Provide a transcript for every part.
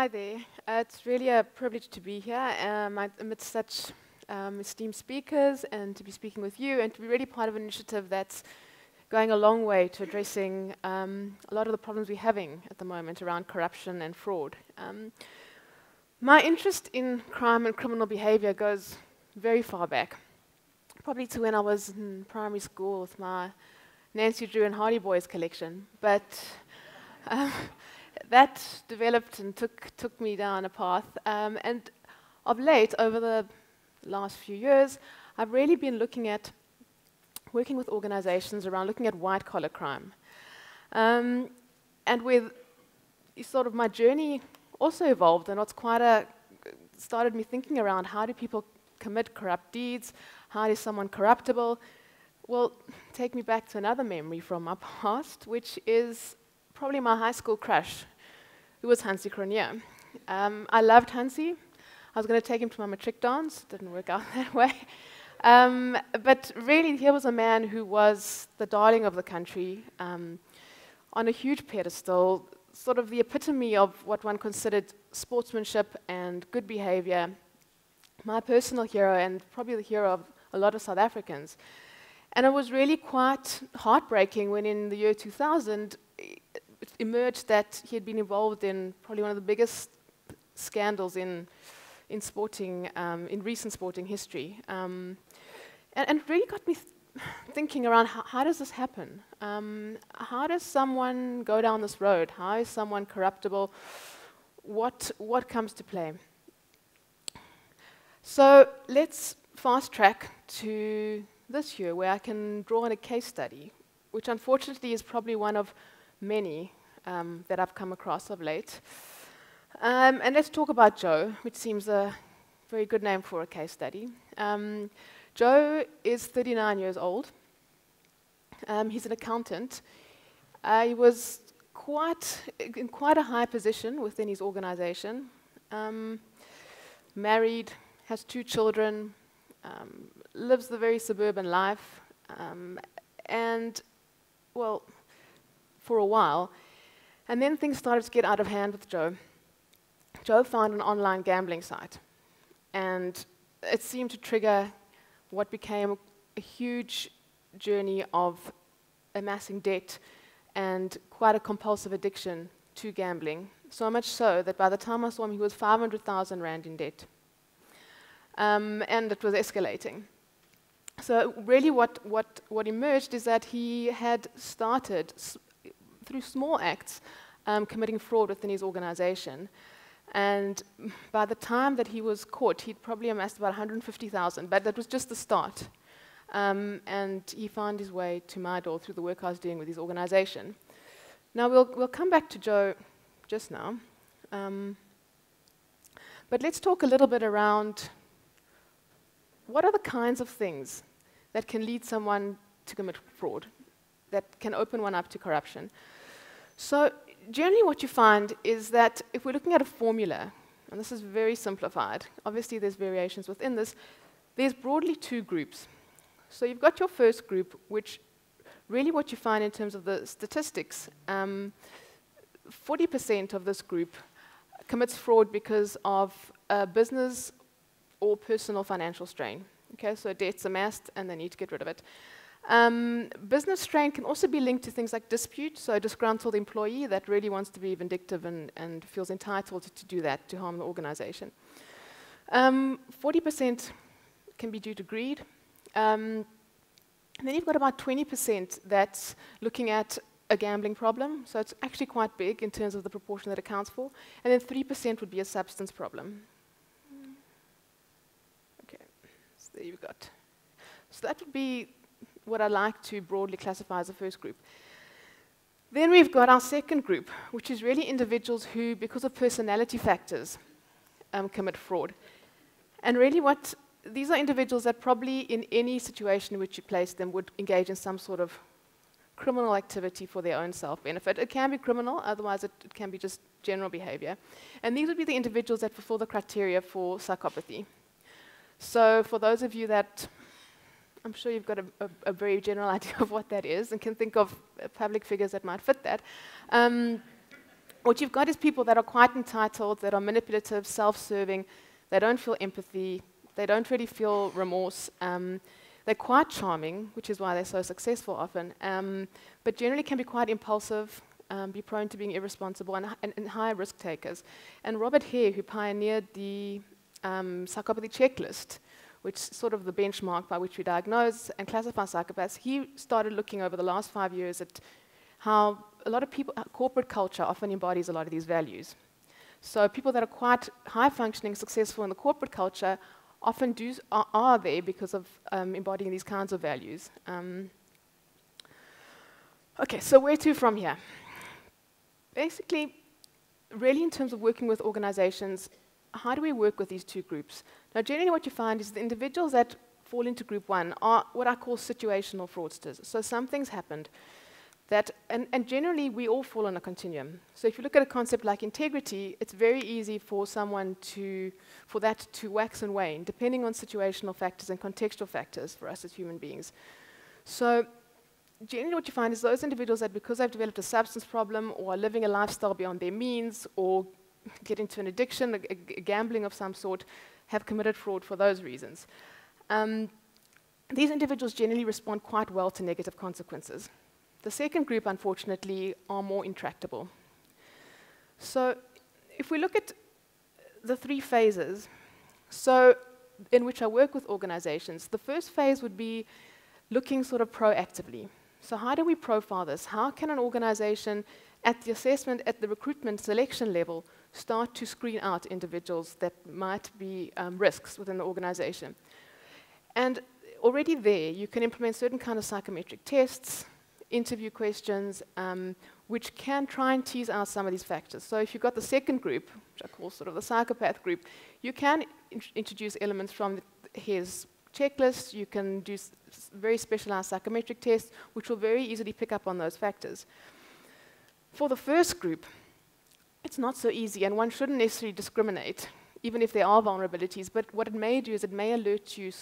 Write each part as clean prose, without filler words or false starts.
Hi there. It's really a privilege to be here amidst such esteemed speakers and to be speaking with you and to be really part of an initiative that's going a long way to addressing a lot of the problems we're having at the moment around corruption and fraud. My interest in crime and criminal behavior goes very far back, probably to when I was in primary school with my Nancy Drew and Hardy Boys collection. But that developed and took me down a path. And of late, over the last few years, I've really been working with organizations around looking at white-collar crime. And with sort of my journey also evolved, and started me thinking around how do people commit corrupt deeds, how is someone corruptible? Well, take me back to another memory from my past, which is probably my high school crush, who was Hansie Cronje. I loved Hansie. I was going to take him to my matric dance. Didn't work out that way. But really, here was a man who was the darling of the country, on a huge pedestal, sort of the epitome of what one considered sportsmanship and good behavior. My personal hero, and probably the hero of a lot of South Africans. And it was really quite heartbreaking when in the year 2000, it emerged that he had been involved in probably one of the biggest scandals in sporting, in recent sporting history. And it really got me thinking around how does this happen? How does someone go down this road? How is someone corruptible? What comes to play? So let's fast track to this year where I can draw on a case study, which unfortunately is probably one of many that I've come across of late. And let's talk about Joe, which seems a very good name for a case study. Joe is 39 years old. He's an accountant. He was in quite a high position within his organization. Married, has 2 children, lives the very suburban life, and, well, for a while. And then things started to get out of hand with Joe. Joe found an online gambling site, and it seemed to trigger what became a huge journey of amassing debt and quite a compulsive addiction to gambling, so much so that by the time I saw him, he was 500,000 Rand in debt. And it was escalating. So really what emerged is that he had started, through small acts, committing fraud within his organization. And by the time that he was caught, he'd probably amassed about 150,000, but that was just the start. And he found his way to my door through the work I was doing with his organization. Now, we'll come back to Joe just now. But let's talk a little bit around what are the kinds of things that can lead someone to commit fraud, that can open one up to corruption. So generally what you find is that if we're looking at a formula, and this is very simplified, obviously there's variations within this, there's broadly 2 groups. So you've got your first group, which really what you find in terms of the statistics, 40% of this group commits fraud because of business or personal financial strain. Okay, so debt's amassed and they need to get rid of it. Business strain can also be linked to things like dispute, so a disgruntled employee that really wants to be vindictive and feels entitled to do that, to harm the organization. 40% can be due to greed. And then you've got about 20% that's looking at a gambling problem, so it's actually quite big in terms of the proportion that it accounts for. And then 3% would be a substance problem. Okay, so there you've got. So that would be what I like to broadly classify as the first group. Then we've got our second group, which is really individuals who, because of personality factors, commit fraud. And really these are individuals that probably in any situation in which you place them would engage in some sort of criminal activity for their own self-benefit. It can be criminal, otherwise it can be just general behavior. And these would be the individuals that fulfill the criteria for psychopathy. So for those of you that, I'm sure you've got a very general idea of what that is and can think of public figures that might fit that. What you've got is people that are quite entitled, that are manipulative, self-serving, they don't feel empathy, they don't really feel remorse. They're quite charming, which is why they're so successful often, but generally can be quite impulsive, be prone to being irresponsible, and high risk takers. And Robert Hare, who pioneered the psychopathy checklist, which is sort of the benchmark by which we diagnose and classify psychopaths, he started looking over the last 5 years at how a lot of people, corporate culture often embodies a lot of these values. So people that are quite high-functioning, successful in the corporate culture often are there because of embodying these kinds of values. Okay, so where to from here? Basically, really in terms of working with organizations, how do we work with these two groups? Now, generally what you find is the individuals that fall into group one are what I call situational fraudsters. So something's happened that, and generally we all fall on a continuum. So if you look at a concept like integrity, it's very easy for for that to wax and wane, depending on situational factors and contextual factors for us as human beings. So generally what you find is those individuals that, because they've developed a substance problem or are living a lifestyle beyond their means or get into an addiction, a gambling of some sort, have committed fraud for those reasons. These individuals generally respond quite well to negative consequences. The second group, unfortunately, are more intractable. So if we look at the 3 phases, so in which I work with organizations, the first phase would be looking sort of proactively. So how do we profile this? How can an organization at the assessment, at the recruitment selection level, start to screen out individuals that might be risks within the organization? And already there, you can implement certain kind of psychometric tests, interview questions, which can try and tease out some of these factors. So if you've got the second group, which I call sort of the psychopath group, you can introduce elements from his checklist. You can do very specialized psychometric tests, which will very easily pick up on those factors. For the first group, it's not so easy, and one shouldn't necessarily discriminate, even if there are vulnerabilities, but what it may do is it may alert you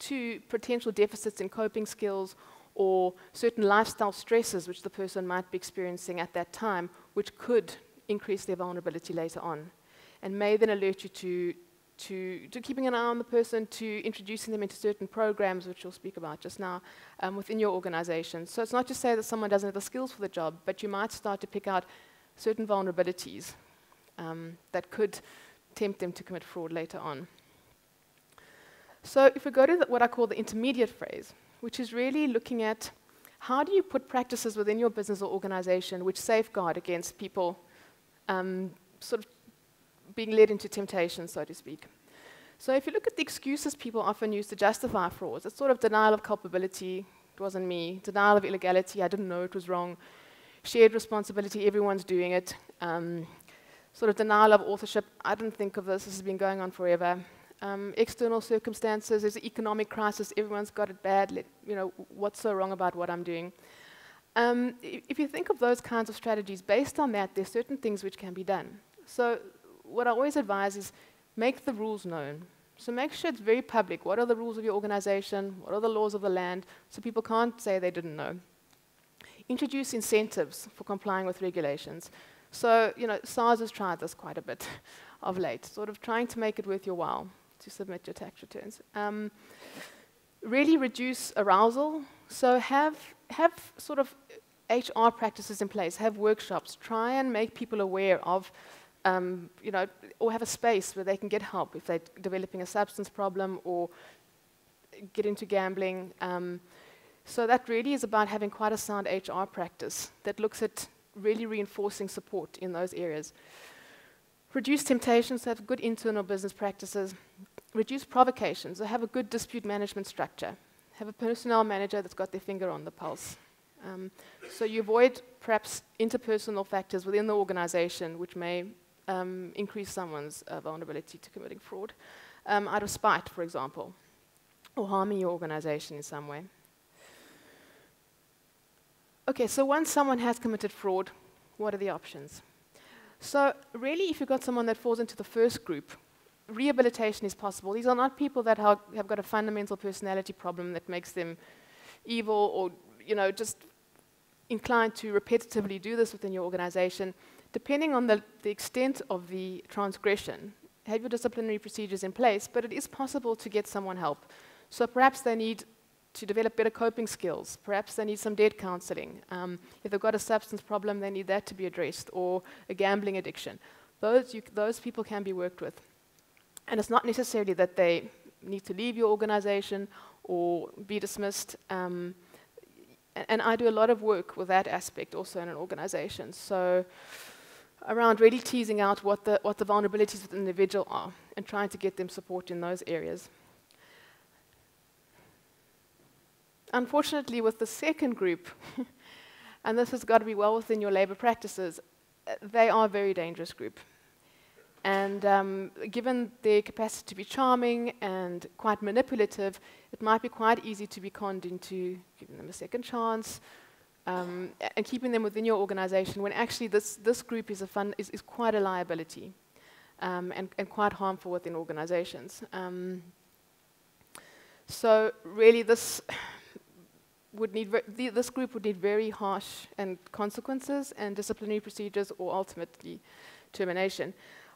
to potential deficits in coping skills or certain lifestyle stresses which the person might be experiencing at that time, which could increase their vulnerability later on, and may then alert you to keeping an eye on the person, to introducing them into certain programs, which we'll speak about just now, within your organization. So it's not to say that someone doesn't have the skills for the job, but you might start to pick out certain vulnerabilities that could tempt them to commit fraud later on. So if we go to what I call the intermediate phase, which is really looking at how do you put practices within your business or organization which safeguard against people sort of being led into temptation, so to speak. So if you look at the excuses people often use to justify frauds, it's sort of denial of culpability, it wasn't me, denial of illegality, I didn't know it was wrong, shared responsibility, everyone's doing it, sort of denial of authorship, I didn't think of this has been going on forever. External circumstances, there's an economic crisis, everyone's got it bad, what's so wrong about what I'm doing? If you think of those kinds of strategies, based on that, there's certain things which can be done. So what I always advise is make the rules known. So make sure it's very public. What are the rules of your organization? What are the laws of the land? So people can't say they didn't know. Introduce incentives for complying with regulations. So, SARS has tried this quite a bit of late, sort of trying to make it worth your while to submit your tax returns. Really reduce arousal. So have sort of HR practices in place, have workshops, try and make people aware of, or have a space where they can get help if they're developing a substance problem or get into gambling. So that really is about having quite a sound HR practice that looks at really reinforcing support in those areas. Reduce temptations, have good internal business practices. Reduce provocations, so have a good dispute management structure. Have a personnel manager that's got their finger on the pulse. So you avoid perhaps interpersonal factors within the organization which may increase someone's vulnerability to committing fraud, out of spite, for example, or harming your organization in some way. Okay, so once someone has committed fraud, what are the options? So really, if you've got someone that falls into the first group, rehabilitation is possible. These are not people that have got a fundamental personality problem that makes them evil or just inclined to repetitively do this within your organization. depending on the extent of the transgression, have your disciplinary procedures in place, but it is possible to get someone help. So perhaps they need to develop better coping skills. Perhaps they need some debt counseling. If they've got a substance problem, they need that to be addressed, or a gambling addiction. Those people can be worked with. And it's not necessarily that they need to leave your organization or be dismissed. And I do a lot of work with that aspect also in an organization. So around really teasing out what the vulnerabilities of the individual are and trying to get them support in those areas. Unfortunately, with the second group, and this has got to be well within your labor practices, they are a very dangerous group. And given their capacity to be charming and quite manipulative, it might be quite easy to be conned into giving them a second chance and keeping them within your organization, when actually this group is quite a liability and quite harmful within organizations. So really this group would need very harsh consequences and disciplinary procedures, or ultimately termination.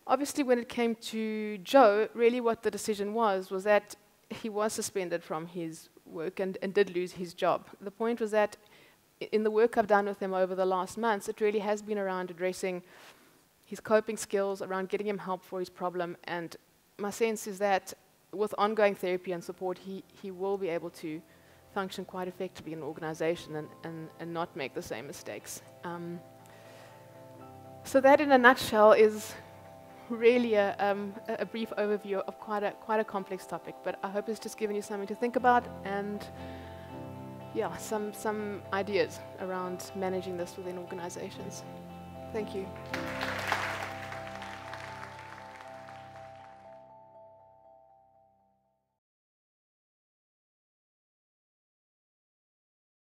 Obviously, when it came to Joe, really what the decision was that he was suspended from his work and did lose his job. The point was that in the work I've done with him over the last months, it really has been around addressing his coping skills, around getting him help for his problem, and my sense is that with ongoing therapy and support, he will be able to function quite effectively in an organization and not make the same mistakes. So that in a nutshell is really a brief overview of quite a complex topic, but I hope it's just given you something to think about and yeah, some ideas around managing this within organizations. Thank you.